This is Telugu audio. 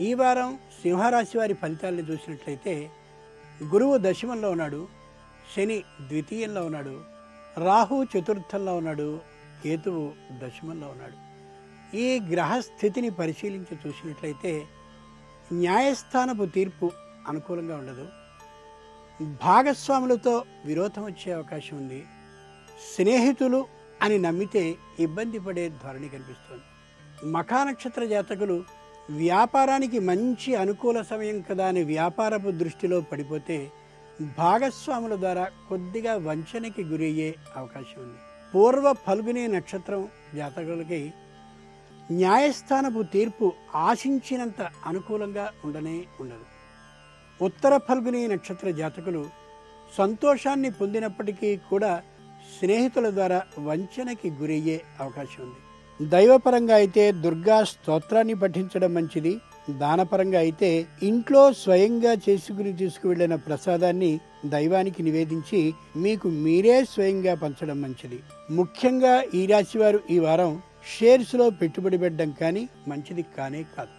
ఈ వారం సింహరాశి వారి ఫలితాలను చూసినట్లయితే గురువు దశమంలో ఉన్నాడు, శని ద్వితీయంలో ఉన్నాడు, రాహు చతుర్థంలో ఉన్నాడు, కేతువు దశమంలో ఉన్నాడు. ఈ గ్రహస్థితిని పరిశీలించి చూసినట్లయితే న్యాయస్థానపు తీర్పు అనుకూలంగా ఉండదు. భాగస్వాములతో విరోధం వచ్చే అవకాశం ఉంది. స్నేహితులు అని నమ్మితే ఇబ్బంది పడే ధోరణి కనిపిస్తుంది. మఖా నక్షత్ర జాతకులు వ్యాపారానికి మంచి అనుకూల సమయం కదా అని వ్యాపారపు దృష్టిలో పడిపోతే భాగస్వాముల ద్వారా కొద్దిగా వంచనకి గురయ్యే అవకాశం ఉంది. పూర్వ ఫల్గుని నక్షత్రం జాతకులకి న్యాయస్థానపు తీర్పు ఆశించినంత అనుకూలంగా ఉండదు. ఉత్తర ఫల్గుని నక్షత్ర జాతకులు సంతోషాన్ని పొందినప్పటికీ కూడా స్నేహితుల ద్వారా వంచనకి గురయ్యే అవకాశం ఉంది. దైవపరంగా అయితే దుర్గా స్తోత్రాన్ని పఠించడం మంచిది. దానపరంగా అయితే ఇంట్లో స్వయంగా చేసుకుని తీసుకువెళ్లిన ప్రసాదాన్ని దైవానికి నివేదించి మీకు మీరే స్వయంగా పంచడం మంచిది. ముఖ్యంగా ఈ రాశి వారు ఈ వారం షేర్స్ లో పెట్టుబడి పెట్టడం కానీ మంచిది కానే కాదు.